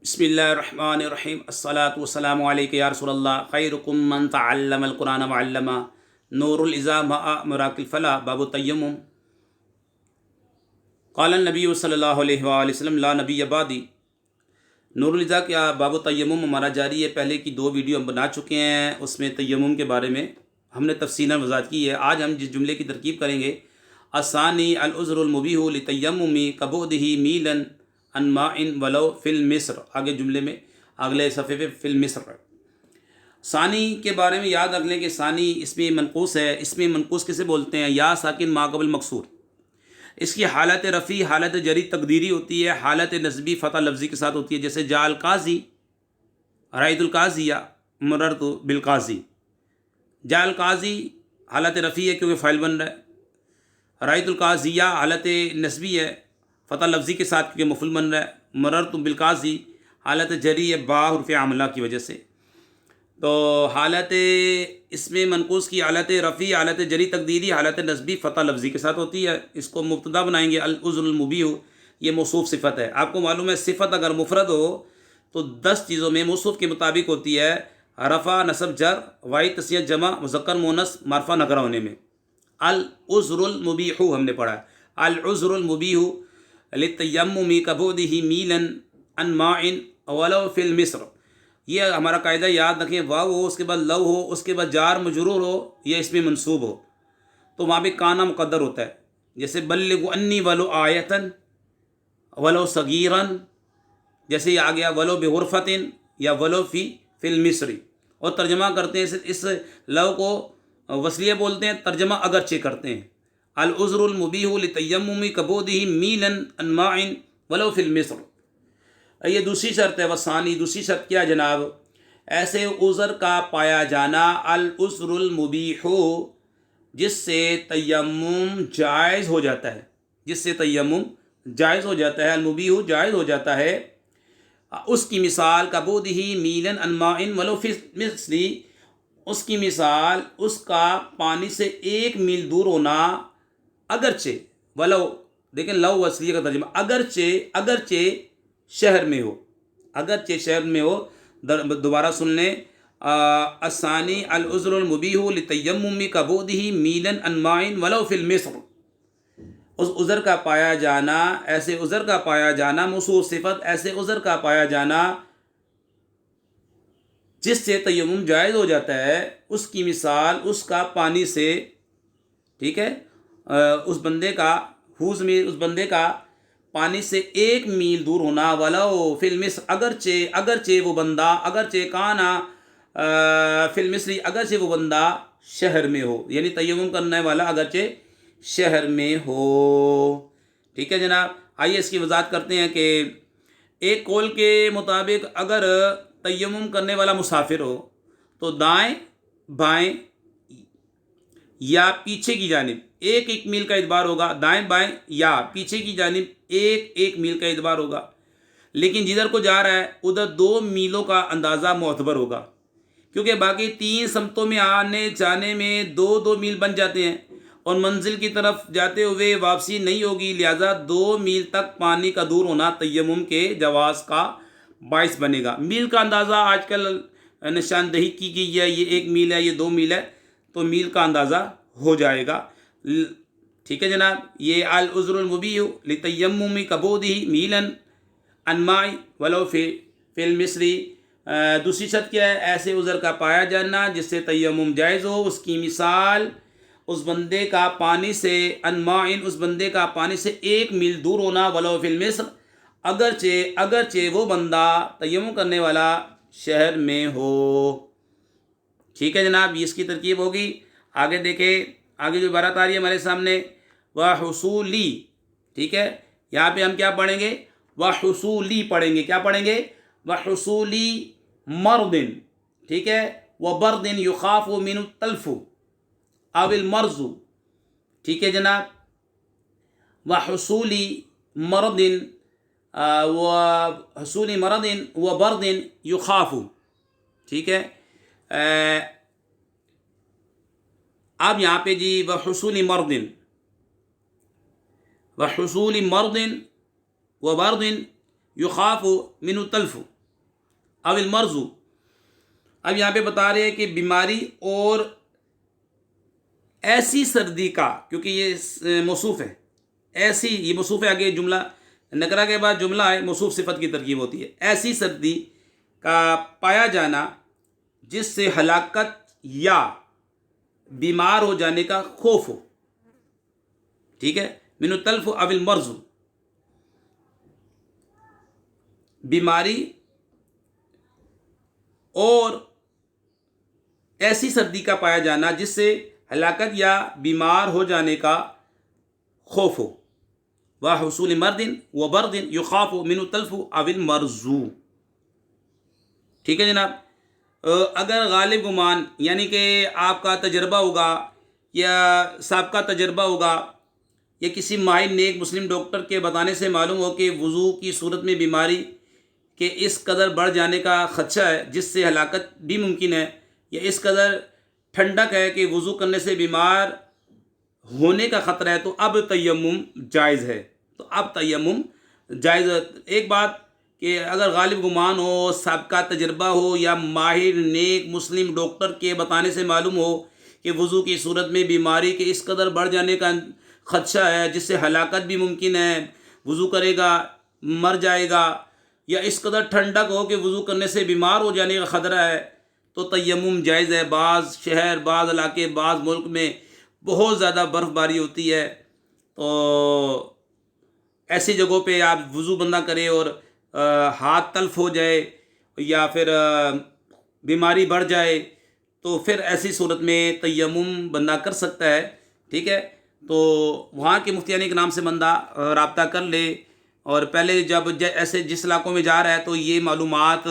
بسم اللہ الرحمن الرحیم الصلاۃ والسلام علیک یا رسول اللہ خیرکم من تعلم القرآن وعلمہ نور الازا مع مراک الفلاح باب التیمم قال النبی صلی اللہ علیہ وآلہ وسلم لا نبی بعدی۔ نور الازا کیا باب التیمم ہمارا جاری ہے۔ پہلے کی 2 ویڈیو ہم بنا چکے ہیں، اس میں تیمم کے بارے میں ہم نے تفصیلاً وضاحت کی ہے۔ آج ہم جس جملے کی ترکیب کریں گے، الثانی العذر المبیح للتیمم کبعدہ میلا عن ماء ولو فی المصر۔ آگے جملے میں اگلے صفحے پہ فی المصر۔ ثانی کے بارے میں یاد رکھ لیں کہ ثانی اسم منقوص ہے۔ اسم منقوص کسے بولتے ہیں؟ یا ساکن ما قبل مکسور۔ اس کی حالت رفیع حالت جری تقدیری ہوتی ہے، حالت نسبی فتح لفظی کے ساتھ ہوتی ہے، جیسے جاء القاضی، رأیت القاضیہ، مررت بالقاضی۔ جاء القاضی حالت رفیع ہے کیونکہ فاعل بن رہا ہے، رأیت القاضیہ حالت نسبی ہے فتح لفظی کے ساتھ کیونکہ مفعول بن رہا ہے، مررت بالقاضی حالت جری ہے با حرف عاملہ کی وجہ سے۔ تو حالت اسم منقوص کی حالت رفیع حالت جری تقدیری حالت نسبی فتح لفظی کے ساتھ ہوتی ہے۔ اس کو مبتدا بنائیں گے العذر المبیح، یہ موصوف صفت ہے۔ آپ کو معلوم ہے صفت اگر مفرد ہو تو 10 چیزوں میں موصوف کے مطابق ہوتی ہے، رفع نصب جر واحد تثنیہ جمع مذکر مؤنث معرفہ نکرہ ہونے میں۔ العذر المبیح ہم نے پڑھا ہے، العذر المبیح للتیمم کبعدہ میلا عن ماء ولو فی المصر۔ یہ ہمارا قاعدہ یاد رکھیں، واو ہو اس کے بعد لو ہو اس کے بعد جار مجرور ہو یا اس میں منصوب ہو تو وہاں پہ کانا مقدر ہوتا ہے، جیسے بلغوا انی ولو آیتن ولو صغیرن، جیسے یہ آ گیا ولو بغرفت یا ولو فی المصری۔ اور ترجمہ کرتے ہیں اس لو کو وصلیہ بولتے ہیں، ترجمہ اگرچہ کرتے ہیں۔ العذر المبیح للتیمم کبعدہ میلا عن ماء ولو فی المصر۔ یہ دوسری شرط ہے۔ وثانی دوسری شرط کیا جناب؟ ایسے عذر کا پایا جانا، العذر المبیح جس سے تیمم جائز ہو جاتا ہے، جس سے تیمم جائز ہو جاتا ہے، المبیح جائز ہو جاتا ہے۔ اس کی مثال کبعدہ میلا عن ماء ولو فی المصر، اس کی مثال اس کا پانی سے 1 میل دور ہونا، اگرچہ ولو، دیکھیں لو وصلیہ کا ترجمہ، اگرچہ شہر میں ہو، اگرچہ شہر میں ہو۔ دوبارہ سن لیں، الثانی العذر المبیح للتیمم کبعدہ میلا عن ماء ولو فی المصر۔ اس عذر کا پایا جانا، ایسے عذر کا پایا جانا، موصوف صفت ایسے عذر کا پایا جانا جس سے تیمم جائز ہو جاتا ہے، اس کی مثال اس کا پانی سے، ٹھیک ہے، اس بندے کا اس بندے کا پانی سے 1 میل دور ہونا، ولو فی المصر، اگرچہ وہ بندہ، اگرچہ کانا فی المصر، اگرچہ وہ بندہ شہر میں ہو، یعنی تیمم کرنے والا اگرچہ شہر میں ہو۔ ٹھیک ہے جناب، آئیے اس کی وضاحت کرتے ہیں کہ ایک قول کے مطابق اگر تیمم کرنے والا مسافر ہو تو دائیں بائیں یا پیچھے کی جانب 1 میل کا ادبار ہوگا، دائیں بائیں یا پیچھے کی جانب 1 میل کا ادبار ہوگا، لیکن جدھر کو جا رہا ہے ادھر 2 میلوں کا اندازہ معتبر ہوگا، کیونکہ باقی 3 سمتوں میں آنے جانے میں 2 میل بن جاتے ہیں اور منزل کی طرف جاتے ہوئے واپسی نہیں ہوگی، لہذا 2 میل تک پانی کا دور ہونا تیمم کے جواز کا باعث بنے گا۔ میل کا اندازہ آج کل نشاندہی کی گئی ہے، یہ 1 میل ہے، یہ 2 میل ہے، تو میل کا اندازہ ہو جائے گا۔ ٹھیک ہے جناب، یہ العذر المبیح للتیمم کبعدہ میلا عن ماء ولو فی المصر۔ دوسری شرط کیا ہے؟ ایسے عذر کا پایا جانا جس سے تیمم جائز ہو، اس کی مثال اس بندے کا پانی سے، عن ماء اس بندے کا پانی سے 1 میل دور ہونا، ولو فی المصر، اگرچہ وہ بندہ تیمم کرنے والا شہر میں ہو۔ ٹھیک ہے جناب، یہ اس کی ترکیب ہوگی۔ آگے دیکھیں، آگے جو عبارت آ رہی ہے ہمارے سامنے، وحصولی، ٹھیک ہے، یہاں پہ ہم کیا پڑھیں گے؟ وحصولی پڑھیں گے۔ کیا پڑھیں گے؟ وحصولی مرض، ٹھیک ہے، وبرد یخاف من التلف او المرض۔ ٹھیک ہے جناب، وحصولی مرض وحصول مرض وبرد یخاف، ٹھیک ہے۔ اب یہاں پہ جی وحصول مرض وبرد یخاف من التلف او المرض. اب یہاں پہ بتا رہے ہیں کہ بیماری اور ایسی سردی کا، کیونکہ یہ موصوف ہے، ایسی، یہ موصوف ہے، آگے جملہ نکرہ کے بعد جملہ ہے، موصوف صفت کی ترکیب ہوتی ہے. ایسی سردی کا پایا جانا جس سے ہلاکت یا بیمار ہو جانے کا خوف ہو. ٹھیک ہے، من التلف او المرض، بیماری اور ایسی سردی کا پایا جانا جس سے ہلاکت یا بیمار ہو جانے کا خوف ہو. وحصول مرض وبرد یخاف من التلف او المرض. ٹھیک ہے جناب. اگر غالب گمان یعنی کہ آپ کا تجربہ ہوگا یا سابقہ تجربہ ہوگا یا کسی ماہر نیک مسلم ڈاکٹر کے بتانے سے معلوم ہو کہ وضو کی صورت میں بیماری کے اس قدر بڑھ جانے کا خدشہ ہے جس سے ہلاکت بھی ممکن ہے، یا اس قدر ٹھنڈک ہے کہ وضو کرنے سے بیمار ہونے کا خطرہ ہے، تو اب تیمم جائز ہے. تو اب تیمم جائز ہے. ایک بات کہ اگر غالب گمان ہو، سابقہ تجربہ ہو یا ماہر نیک مسلم ڈاکٹر کے بتانے سے معلوم ہو کہ وضو کی صورت میں بیماری کے اس قدر بڑھ جانے کا خدشہ ہے جس سے ہلاکت بھی ممکن ہے، وضو کرے گا مر جائے گا، یا اس قدر ٹھنڈک ہو کہ وضو کرنے سے بیمار ہو جانے کا خطرہ ہے، تو تیمم جائز ہے. بعض شہر، بعض علاقے، بعض ملک میں بہت زیادہ برف باری ہوتی ہے، تو ایسی جگہوں پہ آپ وضو بندہ کرے اور ہاتھ تلف ہو جائے یا پھر بیماری بڑھ جائے، تو پھر ایسی صورت میں تیمم بندہ کر سکتا ہے. ٹھیک ہے، تو وہاں کے مفتیان اکرام سے بندہ رابطہ کر لے، اور پہلے جب ایسے جس علاقوں میں جا رہا ہے تو یہ معلومات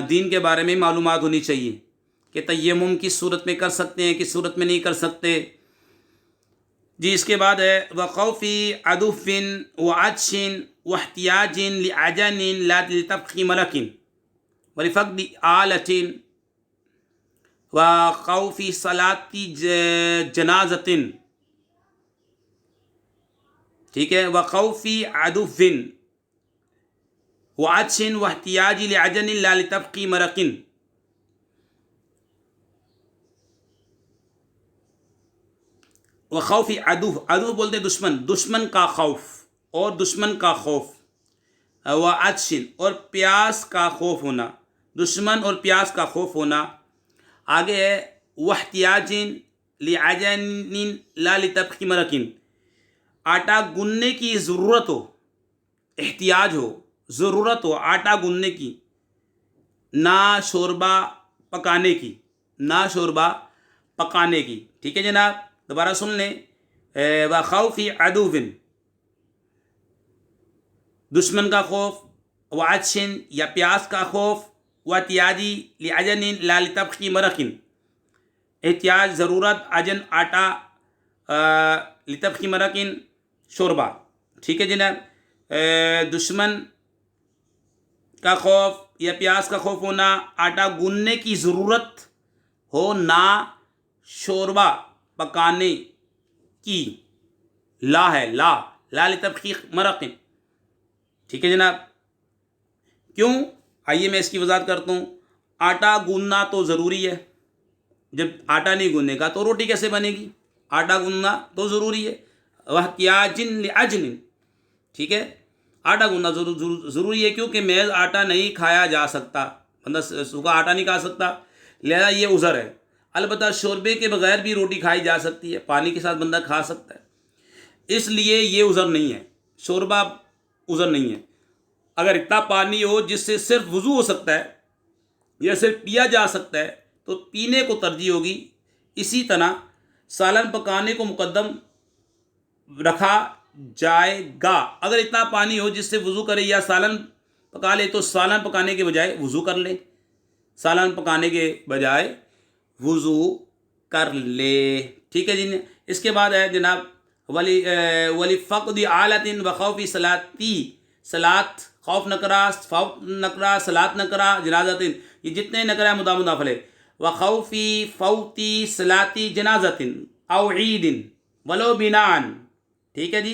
دین کے بارے میں معلومات ہونی چاہیے کہ تیمم کس صورت میں کر سکتے ہیں، کس صورت میں نہیں کر سکتے. جی اس کے بعد ہے وخوف عدف وعطش واحتیاج لعجن لا لطبخ مرق ولفقد آلة وخوف صلاة جنازة. ٹھیک ہے، وخوف عدف وعطش واحتیاج لعجن لا لطبخ مرق. وخوف عدو، عدو بولتے دشمن، دشمن کا خوف اور دشمن کا خوف. وعطش اور پیاس کا خوف ہونا، دشمن اور پیاس کا خوف ہونا. آگے ہے واحتیاج لعجن لا لطبخ مرق، آٹا گننے کی ضرورت ہو، احتیاج ہو، ضرورت ہو آٹا گننے کی، نہ شوربہ پکانے کی، نہ شوربہ پکانے کی. ٹھیک ہے جناب، دوبارہ سن لیں. وخوف عدو، دشمن کا خوف، وعطش یا پیاس کا خوف، واحتیاجی لعجن لا لطبخ مرق، احتیاج ضرورت، عجن آٹا، لطبخ مرق شوربہ. ٹھیک ہے جناب، دشمن کا خوف یا پیاس کا خوف ہونا، آٹا گوننے کی ضرورت ہو، نہ شوربہ پکانے کی، لا ہے، لا لطبخ مرق. ٹھیک ہے جناب. کیوں؟ آئیے میں اس کی وضاحت کرتا ہوں. آٹا گوننا تو ضروری ہے، جب آٹا نہیں گونے گا تو روٹی کیسے بنے گی؟ آٹا گوننا تو ضروری ہے. واحتیاج لعجن، ٹھیک ہے، آٹا گوننا ضروری ہے کیونکہ محض آٹا نہیں کھایا جا سکتا، بندہ سوکھا آٹا نہیں کھا سکتا، لہذا یہ عذر ہے. البتہ شوربے کے بغیر بھی روٹی کھائی جا سکتی ہے، پانی کے ساتھ بندہ کھا سکتا ہے، اس لیے یہ عذر نہیں ہے، شوربہ عذر نہیں ہے. اگر اتنا پانی ہو جس سے صرف وضو ہو سکتا ہے یا صرف پیا جا سکتا ہے تو پینے کو ترجیح ہوگی. اسی طرح سالن پکانے کو مقدم رکھا جائے گا. اگر اتنا پانی ہو جس سے وضو کرے یا سالن پکا لے تو سالن پکانے کے بجائے وضو کر لے، سالن پکانے کے بجائے وضو کر لے. ٹھیک ہے جی. اس کے بعد ہے جناب وَلِفَقْدِ آلَةٍ وَخَوْفِ صَلَاةٍ، خوف نکرا، فوت نکرا، صلاۃ نکرا، جنازتن، یہ جتنے نکرا مضاف مضاف الیہ. وخوف فوت صلاۃ جنازتن او عید ولو بناء. ٹھیک ہے جی.